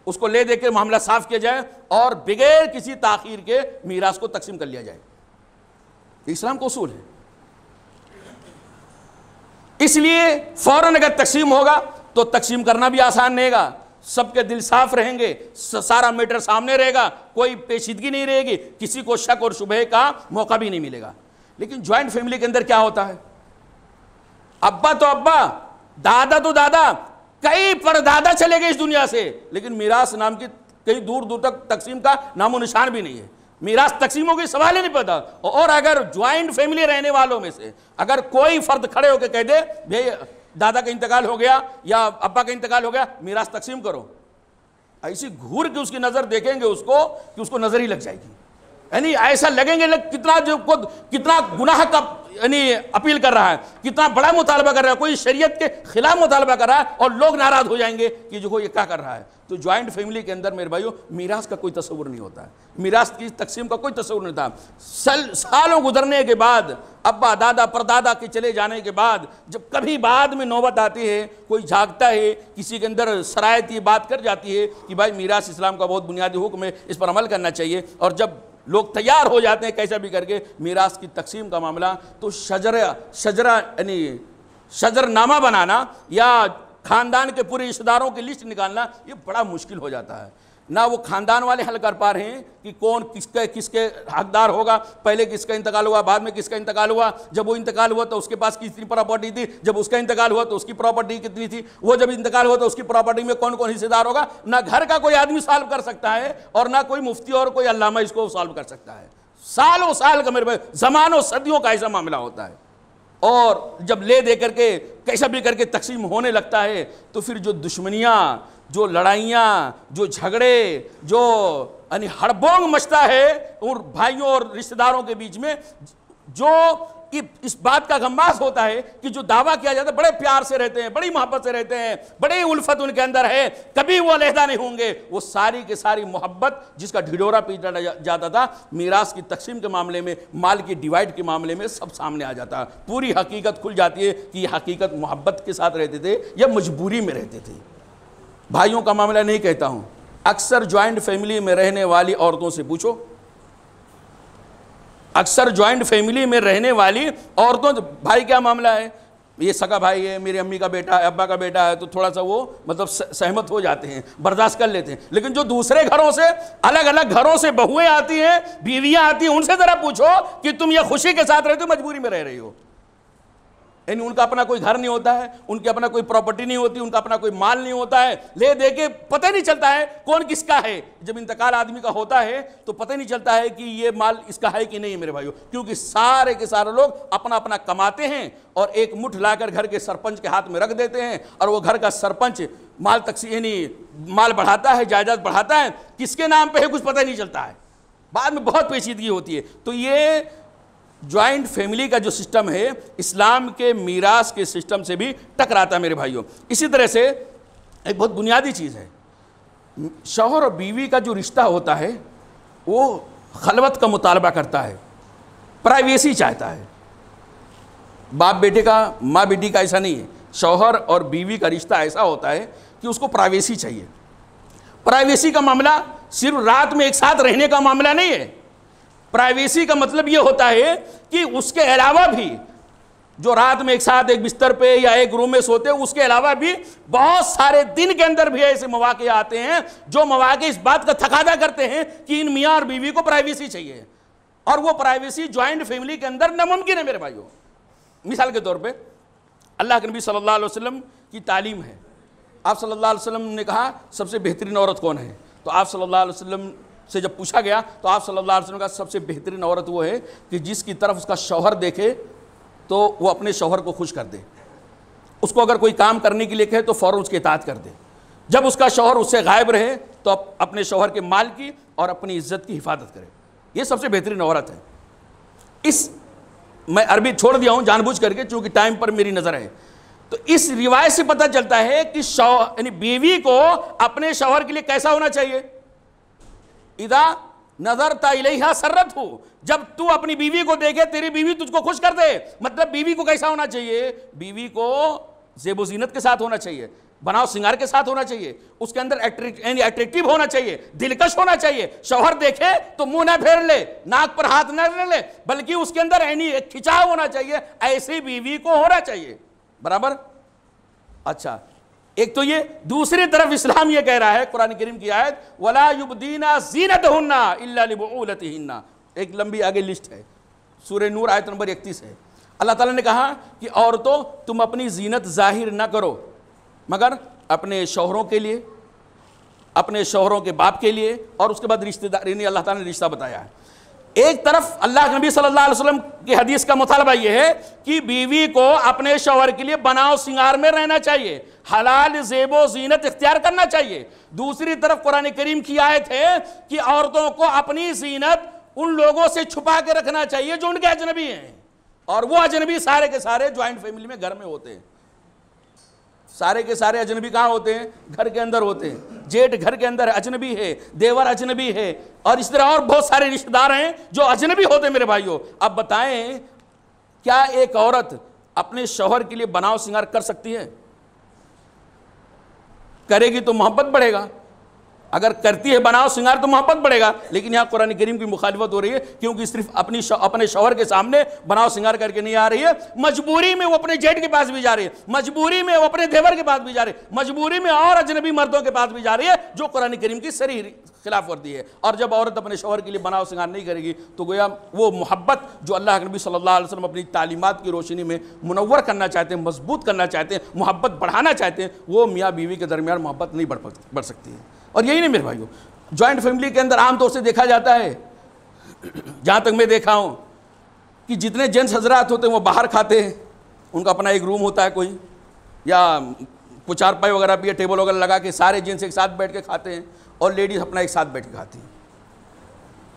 اس کو لے دے کے معاملہ صاف کیا جائے، اور بغیر کسی تاخیر کے میراث کو تقسیم کر لیا جائے۔ یہ اسلام کا اصول ہے۔ اس لیے فوراً اگر تقسیم ہوگا تو تقسیم کرنا بھی آسان رہے گا، سب کے دل صاف رہیں گے، سارا میٹر سامنے رہے گا، کوئی پیچیدگی نہیں رہے گی، کسی کو شک اور شبہ کا موقع بھی نہیں ملے گا۔ لیکن جوائنٹ فیملی کے اندر کیا ہوتا ہے؟ ابا تو ابا، دادا تو دادا، کئی پردادا چلے گئے اس دنیا سے، لیکن میراث نام کی کئی دور دور تک تقسیم کا نام و نشان بھی نہیں ہے۔ میراث تقسیم ہو گئی، سوال ہی نہیں پیدا۔ اور اگر جوائنٹ فیملی رہنے والوں میں سے اگر کوئی فرد کھڑے ہو کے کہہ دے بھئی دادا کا انتقال ہو گیا یا ابا کا انتقال ہو گیا، میراث تقسیم کرو، ایسی گھور کے اس کی نظر دیکھیں گے اس کو کہ اس کو نظر ہی لگ جائے گی، یعنی ایسا لگیں گے کتنا گناہ کا یعنی اپیل کر رہا ہے، کتنا بڑا مطالبہ کر رہا ہے، کوئی شریعت کے خلاف مطالبہ کر رہا ہے، اور لوگ ناراض ہو جائیں گے کہ جو یہ کیا کر رہا ہے۔ تو جوائنٹ فیملی کے اندر میرے بھائیوں میراث کا کوئی تصور نہیں ہوتا ہے، میراث کی تقسیم کا کوئی تصور نہیں ہوتا۔ سالوں گزرنے کے بعد، ابا دادا پردادا کے چلے جانے کے بعد، جب کبھی بعد میں نوبت آتی ہے، کوئی جھاگتا ہے، کسی کے اندر سرایت یہ بات کر جاتی ہے کہ بھائی میراث اسلام کا بہت بنیادی حکم ہے، اس پر عمل کرنا چاہیے، اور جب لوگ تیار ہو جاتے ہیں کیسا بھی کر کے میراث کی تقسیم کا معاملہ، تو شجرہ یعنی شجر نامہ بنانا یا خاندان کے پورے رشتہ داروں کی لسٹ نکالنا، یہ بڑا مشکل ہو جاتا ہے۔ نہ وہ خاندان والے حل کر پا رہے ہیں کہ کون کس کے حقدار ہوگا، پہلے کس کا انتقال ہوا، بعد میں کس کا انتقال ہوا، جب وہ انتقال ہوا تو اس کے پاس کتنی پراپرٹی تھی، جب اس کا انتقال ہوا تو اس کی پراپرٹی کتنی تھی، وہ جب انتقال ہوا تو اس کی پراپرٹی میں کون کون حصے دار ہوگا۔ نہ گھر کا کوئی آدمی سالو کر سکتا ہے، اور نہ کوئی مفتی اور کوئی علامہ اس کو سالو کر سکتا ہے۔ سالوں سال کا میرے بھائی، زمانوں صدیوں کا ایسا معاملہ ہوتا ہے، اور جب لے دے کر کے کیسا بھی کر کے تقسیم ہونے لگتا ہے تو پھر جو دشمنیاں، جو لڑائیاں، جو جھگڑے، جو یعنی ہڑبونگ مچتا ہے اور بھائیوں اور رشتہ داروں کے بیچ میں، جو اس بات کا غماز ہوتا ہے کہ جو دعویٰ کیا جاتا ہے بڑے پیار سے رہتے ہیں، بڑی محبت سے رہتے ہیں، بڑی الفت ان کے اندر ہے، کبھی وہ علیحدہ نہیں ہوں گے، وہ ساری کی ساری محبت جس کا ڈھڈورا پیٹا جاتا تھا میراث کی تقسیم کے معاملے میں، مال کی ڈیوائڈ کے معاملے میں سب سامنے آ جاتا ہے، پوری حقیقت کھل جاتی ہے کہ یہ حقیقت محبت کے ساتھ رہتے تھے یا مجبوری میں رہتے تھے۔ بھائیوں کا معاملہ نہیں کہتا ہوں، اکثر جوائنٹ فیملی میں رہنے والی عورتوں سے پوچھو، اکثر جوائنٹ فیملی میں رہنے والی عورتوں، بھائی کیا معاملہ ہے، یہ سگا بھائی ہے، میری امی کا بیٹا ہے، ابا کا بیٹا ہے، تو تھوڑا سا وہ مطلب سہمت ہو جاتے ہیں، برداشت کر لیتے ہیں. لیکن جو دوسرے گھروں سے، الگ الگ گھروں سے بہویں آتی ہیں، بیویاں آتی ہیں، ان سے ذرا پوچھو کہ تم یہ خوشی کے ساتھ رہتے ہو مجبوری میں رہ رہی ہو. یعنی ان کا اپنا کوئی گھر نہیں ہوتا ہے، ان کے اپنا کوئی پراپرٹی نہیں ہوتی، ان کا اپنا کوئی مال نہیں ہوتا ہے، لے دے کے پتہ نہیں چلتا ہے کون کس کا ہے. جب انتقال آدمی کا ہوتا ہے تو پتہ نہیں چلتا ہے کہ یہ مال اس کا ہے کہ نہیں میرے بھائیو، کیونکہ سارے کے سارے لوگ اپنا اپنا کماتے ہیں اور ایک مٹھ لا کر گھر کے سرپنچ کے ہاتھ میں رکھ دیتے ہیں، اور وہ گھر کا سرپنچ مال تقسیم یعنی مال بڑھاتا ہے، جائیداد بڑھاتا ہے، کس کے نام پہ ہے کچھ پتہ نہیں چلتا ہے، بعد میں بہت پیچیدگی ہوتی ہے. تو یہ جوائنٹ فیملی کا جو سسٹم ہے اسلام کے میراث کے سسٹم سے بھی ٹکراتا ہے میرے بھائیوں. اسی طرح سے ایک بہت بنیادی چیز ہے، شوہر اور بیوی کا جو رشتہ ہوتا ہے وہ خلوت کا مطالبہ کرتا ہے، پرائیویسی چاہتا ہے. باپ بیٹے کا، ماں بیٹی کا ایسا نہیں ہے. شوہر اور بیوی کا رشتہ ایسا ہوتا ہے کہ اس کو پرائیویسی چاہیے. پرائیویسی کا معاملہ صرف رات میں ایک ساتھ رہنے کا معاملہ نہیں ہے. پرائیویسی کا مطلب یہ ہوتا ہے کہ اس کے علاوہ بھی جو رات میں ایک ساتھ ایک بستر پہ یا ایک روم میں سوتے ہیں، اس کے علاوہ بھی بہت سارے دن کے اندر بھی ایسے مواقع آتے ہیں جو مواقع اس بات کا تقاضا کرتے ہیں کہ ان میاں اور بیوی کو پرائیویسی چاہیے، اور وہ پرائیویسی جوائنٹ فیملی کے اندر ناممکن ہے میرے بھائیوں. مثال کے طور پہ اللہ کے نبی صلی اللہ علیہ وسلم کی تعلیم ہے. آپ صلی اللہ علیہ وسلم نے کہا سب سے بہترین عورت کون ہے؟ تو آپ صلی اللہ علیہ وسلم سے جب پوچھا گیا تو آپ صلی اللہ علیہ وسلم کا سب سے بہترین عورت وہ ہے کہ جس کی طرف اس کا شوہر دیکھے تو وہ اپنے شوہر کو خوش کر دے، اس کو اگر کوئی کام کرنے کے لیے کہے تو فوراً اس کی اطاعت کر دے، جب اس کا شوہر اس سے غائب رہے تو اپنے شوہر کے مال کی اور اپنی عزت کی حفاظت کرے. یہ سب سے بہترین عورت ہے. میں عربی چھوڑ دیا ہوں جان بوجھ کر کے چونکہ ٹائم پر میری نظر ہے. تو اس روایت سے پتہ چلتا ہے کہ یعنی بیوی کو اپنے شوہر کے لیے کیسا ہونا چاہیے؟ اذا نظرت الیہا سرت ہو، جب تو اپنی بیوی کو دیکھے تیری بیوی تجھ کو خوش کر دے. مطلب بیوی کو کیسا ہونا چاہیے؟ بیوی کو زیب و زینت کے ساتھ ہونا چاہیے، بناؤ سنگار کے ساتھ ہونا چاہیے، اس کے اندر اٹریکٹیو ہونا چاہیے، دلکش ہونا چاہیے. شوہر دیکھے تو منہ نہ پھیر لے، ناک پر ہاتھ نہ لے، بلکہ اس کے اندر ایک کھچاؤ ہونا چاہیے. ایسی بیوی کو ہونا چاہیے. برابر؟ اچھا، ایک تو یہ. دوسری طرف اسلام یہ کہہ رہا ہے، قرآن کریم کی آیت وَلَا يُبْدِينَ زِينَتَهُنَّ إِلَّا لِبُعُولَتِهِنَّ، ایک لمبی آگے لسٹ ہے، سورہ نور آیت نمبر 31 ہے. اللہ تعالیٰ نے کہا کہ عورتوں تم اپنی زینت ظاہر نہ کرو مگر اپنے شوہروں کے لیے، اپنے شوہروں کے باپ کے لیے، اور اس کے بعد رشتہ دار، یعنی اللہ تعالیٰ نے رشتہ بتایا ہے. ایک طرف اللہ کے نبی صلی اللہ علیہ وسلم کی حدیث کا مطالبہ یہ ہے کہ بیوی کو اپنے شوہر کے لیے بناؤ سنگار میں رہنا چاہیے، حلال زیب و زینت اختیار کرنا چاہیے. دوسری طرف قرآن کریم کی آیت ہے کہ عورتوں کو اپنی زینت ان لوگوں سے چھپا کے رکھنا چاہیے جو ان کے اجنبی ہیں، اور وہ اجنبی سارے کے سارے جوائنٹ فیملی میں گھر میں ہوتے ہیں. سارے کے سارے اجنبی کہاں ہوتے ہیں؟ گھر کے اندر ہوتے ہیں. جیٹ گھر کے اندر اجنبی ہے، دیور اجنبی ہے، اور اس طرح اور بہت سارے رشتہ دار ہیں جو اجنبی ہوتے ہیں میرے بھائیوں. اب بتائیں کیا ایک عورت اپنے شوہر کے لیے بناؤ سنگار کر سکتی ہے؟ کرے گی تو محبت بڑھے گا، اگر کرتی ہے بناؤ سنگار تو محبت بڑھے گا. لیکن یہاں قرآن کریم کی مخالفت ہو رہی ہے، کیونکہ صرف اپنے شوہر کے سامنے بناؤ سنگار کر کے نہیں آ رہی ہے، مجبوری میں وہ اپنے جیٹ کے پاس بھی جا رہی ہے، مجبوری میں وہ اپنے دیور کے پاس بھی جا رہی ہے، مجبوری میں اور اجنبی مردوں کے پاس بھی جا رہی ہے، جو قرآن کریم کی صریح خلاف ورزی ہے. اور جب عورت اپنے شوہر کے لیے بناؤ سنگار نہیں کرے گی تو گویا وہ محبت جو اللہ کے نبی صلی اللہ علیہ وسلم اپنی تعلیمات کی روشنی میں منور کرنا چاہتے ہیں، مضبوط کرنا چاہتے ہیں، محبت بڑھانا چاہتے ہیں، وہ میاں بیوی کے درمیان محبت نہیں بڑھ سکتی ہے. اور یہی نہیں میرے بھائیوں، جوائنٹ فیملی کے اندر عام طور سے دیکھا جاتا ہے، جہاں تک میں دیکھا ہوں، کہ جتنے جینٹس حضرات ہوتے ہیں وہ باہر کھاتے ہیں، ان کا اپنا ایک روم ہوتا ہے کوئی، یا چارپائی وغیرہ بھی ٹیبل وغیرہ لگا کے سارے جینٹس ایک ساتھ بیٹھ کے کھاتے ہیں، اور لیڈیز اپنا ایک ساتھ بیٹھ کے کھاتی ہیں.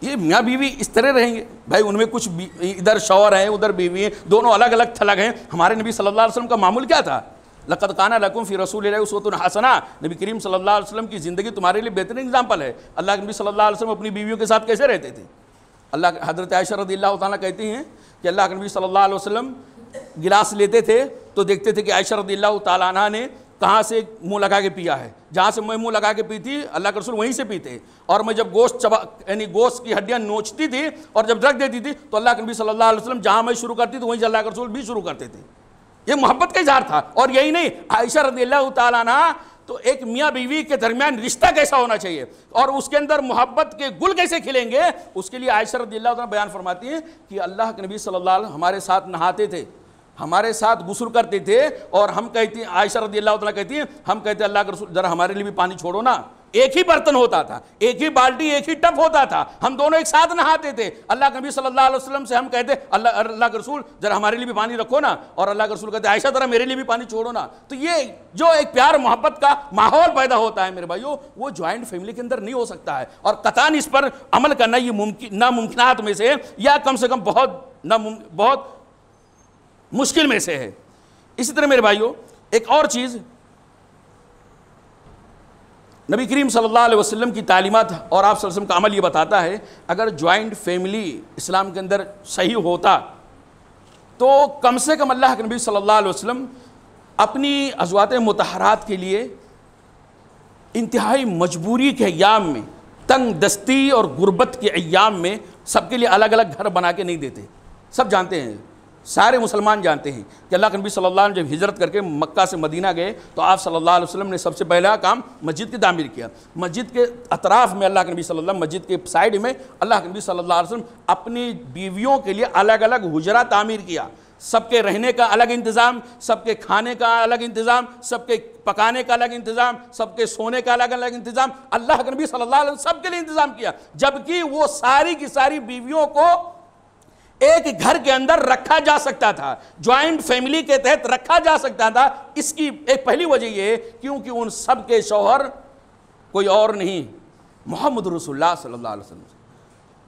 یہ میاں بیوی اس طرح رہیں گے؟ بھائی ان میں کچھ ادھر شوہر ہیں ادھر بیوی ہیں، دونوں الگ الگ تھلگ ہیں. ہمارے نبی صلی اللہ علیہ وسلم کا معمول کیا تھا؟ لقد کان لکم فی رسول اللہ اسوۃ حسنہ، نبی کریم صلی اللہ علیہ وسلم کی زندگی تمہارے لیے بہترین اگزامپل ہے. اللہ کے نبی صلی اللہ علیہ وسلم اپنی بیویوں کے ساتھ کیسے رہتے تھے؟ حضرت عائشہ رضی اللہ تعالیٰ کہتی ہیں کہ اللہ کے نبی صلی اللہ علیہ وسلم گلاس لیتے تھے تو دیکھتے تھے کہ عائشہ رضی اللہ تعالیٰ عنہ نے کہاں سے منہ لگا کے پیا ہے. جہاں سے میں منہ لگا کے پیتی اللہ کے رسول وہیں سے پیتے، اور میں جب گوشت یعنی گوشت کی ہڈیاں نوچتی تھی اور جب رکھ دیتی تھی تو اللہ کے نبی صلی اللہ علیہ وسلم جہاں میں شروع کرتی تو وہیں سے اللہ کے رسول بھی شروع کرتے تھے. یہ محبت کا اظہار تھا۔ اور یہی نہیں، عائشہ رضی اللہ تعالیٰ عنہ تو ایک میاں بیوی کے درمیان رشتہ کیسا ہونا چاہیے اور اس کے اندر محبت کے گل کیسے کھلیں گے، اس کے لیے عائشہ رضی اللہ تعالیٰ بیان فرماتی ہیں کہ اللہ کے نبی صلی اللہ علیہ وسلم ہمارے ساتھ نہاتے تھے، ہمارے ساتھ غسل کرتے تھے، اور ہم کہتی ہیں، عائشہ رضی اللہ تعالیٰ کہتی ہیں، ہم کہتے ہیں اللہ کے رسول ذرا ہمارے لیے بھی پانی چھوڑو نا۔ ایک ہی برتن ہوتا تھا، ایک ہی بالٹی، ایک ہی ٹب ہوتا تھا، ہم دونوں ایک ساتھ نہاتے تھے۔ اللہ کے نبی صلی اللہ علیہ وسلم سے ہم کہتے اللہ کے رسول ذرا ہمارے لیے بھی پانی رکھو نا، اور اللہ کے رسول کہتے عائشہ ذرا میرے لیے بھی پانی چھوڑو نا۔ تو یہ جو ایک پیار محبت کا ماحول پیدا ہوتا ہے میرے بھائیو، وہ جوائنٹ فیملی کے اندر نہیں ہو سکتا ہے، اور قطعاً اس پر عمل کرنا یہ ناممکنات میں سے، یا کم سے کم بہت مشکل میں سے ہے۔ اسی طرح میرے بھائیو ایک اور چیز، نبی کریم صلی اللہ علیہ وسلم کی تعلیمات اور آپ صلی اللہ علیہ وسلم کا عمل یہ بتاتا ہے، اگر جوائنٹ فیملی اسلام کے اندر صحیح ہوتا تو کم سے کم اللہ کے نبی صلی اللہ علیہ وسلم اپنی ازواج مطہرات کے لیے انتہائی مجبوری کے ایام میں، تنگ دستی اور غربت کے ایام میں سب کے لیے الگ الگ گھر بنا کے نہیں دیتے۔ سب جانتے ہیں، سارے مسلمان جانتے ہیں کہ اللہ کے نبی صلی اللہ علیہ وسلم جب ہجرت کر کے مکہ سے مدینہ گئے تو آپ صلی اللہ علیہ وسلم نے سب سے پہلا کام مسجد کی تعمیر کیا۔ مسجد کے اطراف میں اللہ کے نبی صلی اللہ علیہ وسلم، مسجد کے سائڈ میں اللہ کے نبی صلی اللہ علیہ وسلم اپنی بیویوں کے لیے الگ الگ حجرہ تعمیر کیا۔ سب کے رہنے کا الگ انتظام، سب کے کھانے کا الگ انتظام، سب کے پکانے کا الگ انتظام، سب کے سونے کا الگ الگ انتظام، اللہ کے نبی صلی اللہ علیہ وسلم سب کے لیے انتظام کیا، جبکہ وہ ساری کی ساری بیویوں کو ایک گھر کے اندر رکھا جا سکتا تھا، جوائنٹ فیملی کے تحت رکھا جا سکتا تھا۔ اس کی ایک پہلی وجہ یہ ہے کیونکہ ان سب کے شوہر کوئی اور نہیں، محمد رسول اللہ صلی اللہ علیہ وسلم،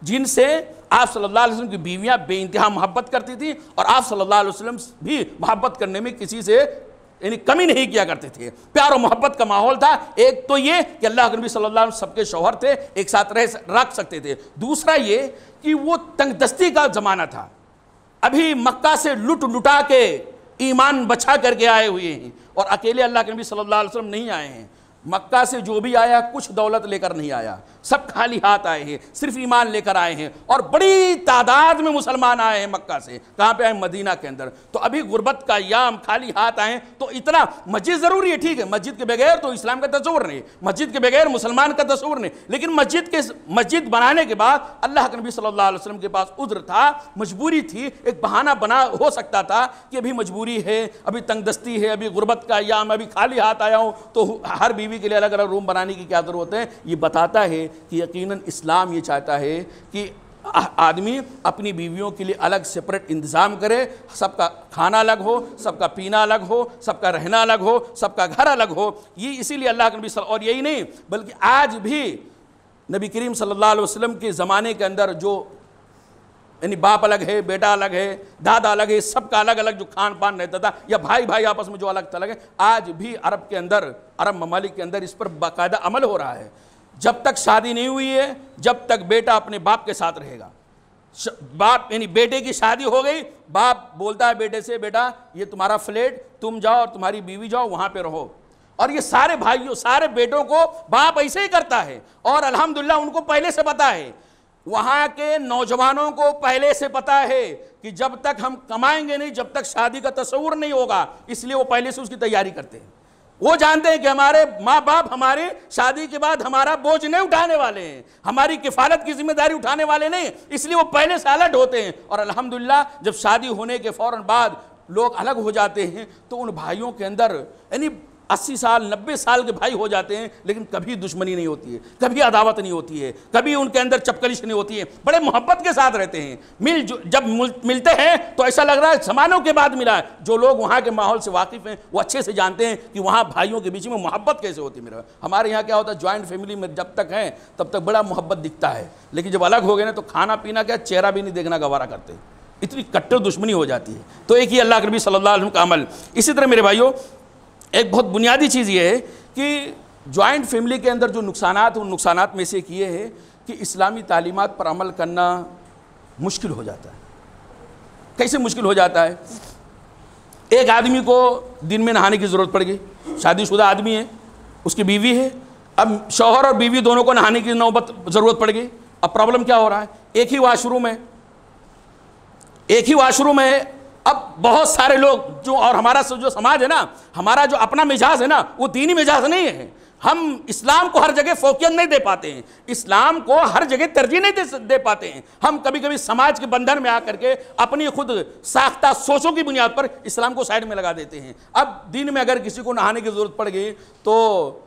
جن سے آپ صلی اللہ علیہ وسلم کی بیویاں بے انتہا محبت کرتی تھیں، اور آپ صلی اللہ علیہ وسلم بھی محبت کرنے میں کسی سے یعنی کمی نہیں کیا کرتے تھے۔ پیار و محبت کا ماحول تھا۔ ایک تو یہ کہ اللہ کے نبی صلی اللہ علیہ وسلم سب کے شوہر تھے، ایک ساتھ رکھ سکتے تھے۔ دوسرا یہ کہ وہ تنگ دستی کا زمانہ تھا، ابھی مکہ سے لٹا کے ایمان بچا کر کے آئے ہوئے ہیں، اور اکیلے اللہ کے نبی صلی اللہ علیہ وسلم نہیں آئے ہیں۔ مکہ سے جو بھی آیا کچھ دولت لے کر نہیں آیا، سب خالی ہاتھ آئے ہیں، صرف ایمان لے کر آئے ہیں، اور بڑی تعداد میں مسلمان آئے ہیں مکہ سے۔ کہاں پہ آئے؟ مدینہ کے اندر۔ تو ابھی غربت کا ایام، خالی ہاتھ آئے، تو اتنا مسجد ضروری ہے، ٹھیک ہے، مسجد کے بغیر تو اسلام کا تصور نہیں، مسجد کے بغیر مسلمان کا تصور نہیں، لیکن مسجد بنانے کے بعد اللہ کے نبی صلی اللہ علیہ وسلم کے پاس عذر تھا، مجبوری تھی، ایک بہانہ بنا ہو سکتا تھا کہ ابھی مجبوری ہے، ابھی تنگ دستی ہے، ابھی غربت کا ایام، ابھی خالی ہاتھ آیا ہوں، تو ہر بیوی کے لیے الگ الگ روم بنانے کی کیا ضرورت ہے۔ یہ بتاتا ہے کہ یقیناً اسلام یہ چاہتا ہے کہ آدمی اپنی بیویوں کے لیے الگ سپریٹ انتظام کرے، سب کا کھانا الگ ہو، سب کا پینا الگ ہو، سب کا رہنا الگ ہو، سب کا گھر الگ ہو۔ یہ اسی لیے اللہ کے نبی اور یہی نہیں بلکہ آج بھی نبی کریم صلی اللہ علیہ وسلم کے زمانے کے اندر جو یعنی باپ الگ ہے، بیٹا الگ ہے، دادا الگ ہے، سب کا الگ الگ جو کھان پان رہتا تھا، یا بھائی آپس میں جو الگ تھلگ ہے، آج بھی عرب کے اندر، عرب ممالک کے اندر اس پر باقاعدہ عمل ہو رہا ہے۔ جب تک شادی نہیں ہوئی ہے، جب تک بیٹا اپنے باپ کے ساتھ رہے گا، باپ یعنی بیٹے کی شادی ہو گئی، باپ بولتا ہے بیٹے سے، بیٹا یہ تمہارا فلیٹ، تم جاؤ اور تمہاری بیوی جاؤ وہاں پہ رہو۔ اور یہ سارے بھائیوں، سارے بیٹوں کو باپ ایسے ہی کرتا ہے، اور الحمدللہ ان کو پہلے سے پتا ہے، وہاں کے نوجوانوں کو پہلے سے پتا ہے کہ جب تک ہم کمائیں گے نہیں، جب تک شادی کا تصور نہیں ہوگا، اس لیے وہ پہلے سے اس کی تیاری کرتے ہیں۔ وہ جانتے ہیں کہ ہمارے ماں باپ ہمارے شادی کے بعد ہمارا بوجھ نہیں اٹھانے والے ہیں، ہماری کفالت کی ذمہ داری اٹھانے والے نہیں، اس لیے وہ پہلے سے الرٹ ہوتے ہیں۔ اور الحمدللہ جب شادی ہونے کے فوراً بعد لوگ الگ ہو جاتے ہیں تو ان بھائیوں کے اندر یعنی 80 سال 90 سال کے بھائی ہو جاتے ہیں، لیکن کبھی دشمنی نہیں ہوتی ہے، کبھی عداوت نہیں ہوتی ہے، کبھی ان کے اندر چپکلش نہیں ہوتی ہے، بڑے محبت کے ساتھ رہتے ہیں۔ جب ملتے ہیں تو ایسا لگ رہا ہے زمانوں کے بعد ملا ہے۔ جو لوگ وہاں کے ماحول سے واقف ہیں وہ اچھے سے جانتے ہیں کہ وہاں بھائیوں کے بیچ میں محبت کیسے ہوتی ہے۔ میرا ہمارے یہاں کیا ہوتا ہے، جوائنٹ فیملی میں جب تک ہیں تب تک بڑا محبت دکھتا ہے، لیکن جب الگ ہو گئے نا تو کھانا پینا کیا، چہرہ بھی نہیں دیکھنا گوارا کرتے، اتنی کٹر دشمنی ہو جاتی ہے۔ تو ایک ہی اللہ کے نبی صلی اللہ علیہ وسلم کا عمل۔ اسی طرح میرے بھائیوں ایک بہت بنیادی چیز یہ ہے کہ جوائنٹ فیملی کے اندر جو نقصانات ہیں، ان نقصانات میں سے ایک یہ ہے کہ اسلامی تعلیمات پر عمل کرنا مشکل ہو جاتا ہے۔ کیسے مشکل ہو جاتا ہے؟ ایک آدمی کو دن میں نہانے کی ضرورت پڑ گئی، شادی شدہ آدمی ہے، اس کی بیوی ہے، اب شوہر اور بیوی دونوں کو نہانے کی نوبت ضرورت پڑ گئی۔ اب پرابلم کیا ہو رہا ہے، ایک ہی واش روم ہے، اب بہت سارے لوگ جو اور ہمارا جو سماج ہے نا، ہمارا جو اپنا مزاج ہے نا، وہ دینی مزاج نہیں ہے. ہم اسلام کو ہر جگہ فوقیت نہیں دے پاتے ہیں، اسلام کو ہر جگہ ترجیح نہیں دے پاتے ہیں. ہم کبھی کبھی سماج کے بندھن میں آ کر کے اپنی خود ساختہ سوچوں کی بنیاد پر اسلام کو سائڈ میں لگا دیتے ہیں. اب دین میں اگر کسی کو نہانے کی ضرورت پڑ گئی تو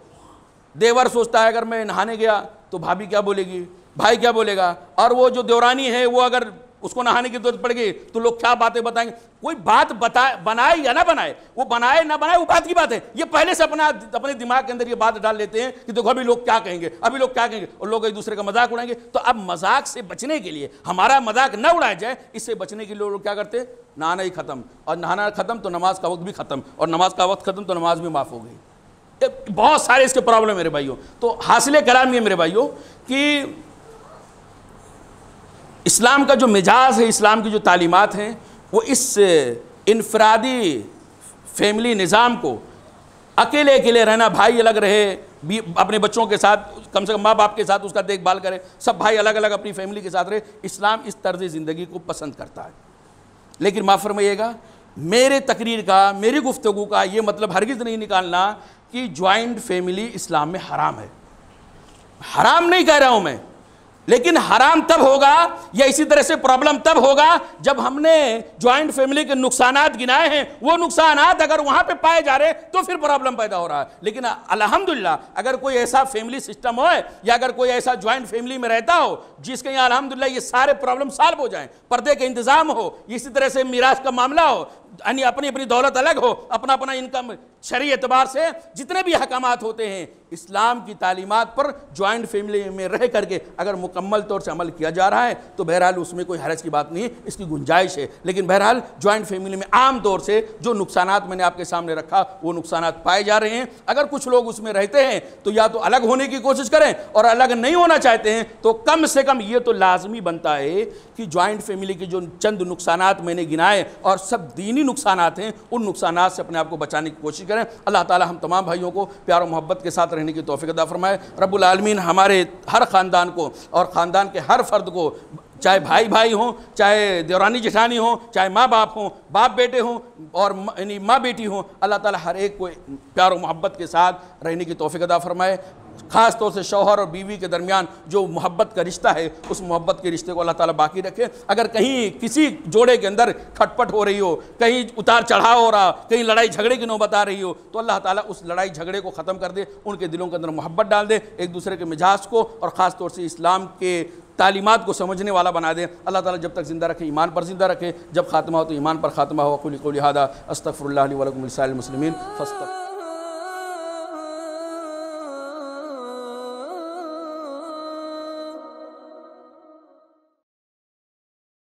دیور سوچتا ہے اگر میں نہانے گیا تو بھابھی کیا بولے گی، بھائی کیا بولے گا، اور وہ جو دیورانی ہے وہ اگر اس کو نہانے کی ضرورت پڑ گئی تو لوگ کیا باتیں بتائیں گے. کوئی بات بنائے یا نہ بنائے، وہ بنائے نہ بنائے وہ بات کی بات ہے. یہ پہلے سے اپنے دماغ کے اندر یہ بات ڈال لیتے ہیں کہ دیکھو ابھی لوگ کیا کہیں گے، ابھی لوگ کیا کہیں گے، اور لوگ ایک دوسرے کا مذاق اڑائیں گے. تو اب مذاق سے بچنے کے لیے، ہمارا مذاق نہ اڑایا جائے، اس سے بچنے کے لیے لوگ کیا کرتے ہیں، نہانا ہی ختم، اور نہانا ختم تو نماز کا وقت بھی ختم، اور نماز کا وقت ختم تو نماز بھی معاف ہو گئی. بہت سارے اس کے پرابلم میرے بھائیوں. تو حاصل کلام یہ میرے بھائیوں کہ اسلام کا جو مزاج ہے، اسلام کی جو تعلیمات ہیں، وہ اس انفرادی فیملی نظام کو، اکیلے اکیلے رہنا، بھائی الگ رہے اپنے بچوں کے ساتھ، کم سے کم ماں باپ کے ساتھ اس کا دیکھ بھال کرے، سب بھائی الگ الگ اپنی فیملی کے ساتھ رہے، اسلام اس طرز زندگی کو پسند کرتا ہے. لیکن معاف فرمائیے گا، میرے تقریر کا، میری گفتگو کا یہ مطلب ہرگز نہیں نکالنا کہ جوائنٹ فیملی اسلام میں حرام ہے. حرام نہیں کہہ رہا ہوں میں، لیکن حرام تب ہوگا یا اسی طرح سے پرابلم تب ہوگا جب ہم نے جوائنٹ فیملی کے نقصانات گنائے ہیں، وہ نقصانات اگر وہاں پہ پائے جا رہے تو پھر پرابلم پیدا ہو رہا ہے. لیکن الحمدللہ اگر کوئی ایسا فیملی سسٹم ہو یا اگر کوئی ایسا جوائنٹ فیملی میں رہتا ہو جس کے یہاں الحمدللہ یہ سارے پرابلم سالو ہو جائیں، پردے کا انتظام ہو، اسی طرح سے میراث کا معاملہ ہو، یعنی اپنی اپنی دولت الگ ہو، اپنا اپنا انکم، شرعی اعتبار سے جتنے بھی احکامات ہوتے ہیں اسلام کی تعلیمات پر جوائنٹ فیملی میں رہ کر کے اگر مکمل طور سے عمل کیا جا رہا ہے تو بہرحال اس میں کوئی حرج کی بات نہیں ہے، اس کی گنجائش ہے. لیکن بہرحال جوائنٹ فیملی میں عام طور سے جو نقصانات میں نے آپ کے سامنے رکھا وہ نقصانات پائے جا رہے ہیں. اگر کچھ لوگ اس میں رہتے ہیں تو یا تو الگ ہونے کی کوشش کریں، اور الگ نہیں ہونا چاہتے ہیں تو کم سے کم یہ تو لازمی بنتا ہے کہ جوائنٹ فیملی کے جو چند نقصانات میں نے گنائے اور سب دینی نقصانات ہیں، ان نقصانات سے اپنے آپ کو بچانے کی کوشش کریں. اللہ تعالی ہم تمام بھائیوں کو پیار و محبت کے ساتھ رہنے کی توفیق عطا فرمائے. رب العالمین ہمارے ہر خاندان کو اور خاندان کے ہر فرد کو، چاہے بھائی بھائی ہوں، چاہے دیورانی جٹھانی ہوں، چاہے ماں باپ ہوں، باپ بیٹے ہوں، اور یعنی ماں بیٹی ہوں، اللہ تعالی ہر ایک کو پیار و محبت کے ساتھ رہنے کی توفیق عطا فرمائے. خاص طور سے شوہر اور بیوی کے درمیان جو محبت کا رشتہ ہے، اس محبت کے رشتے کو اللہ تعالیٰ باقی رکھے. اگر کہیں کسی جوڑے کے اندر کھٹ پٹ ہو رہی ہو، کہیں اتار چڑھاؤ ہو رہا، کہیں لڑائی جھگڑے کی نوبت آ رہی ہو، تو اللہ تعالیٰ اس لڑائی جھگڑے کو ختم کر دے، ان کے دلوں کے اندر محبت ڈال دے، ایک دوسرے کے مزاج کو اور خاص طور سے اسلام کے تعلیمات کو سمجھنے والا بنا دے. اللہ تعالیٰ جب تک زندہ رکھے ایمان پر زندہ رکھے، جب خاتمہ ہو تو ایمان پر خاتمہ ہو. قولی ھذا استغفر اللہ لی ولکم ولسائر المسلمین فاستغفروہ.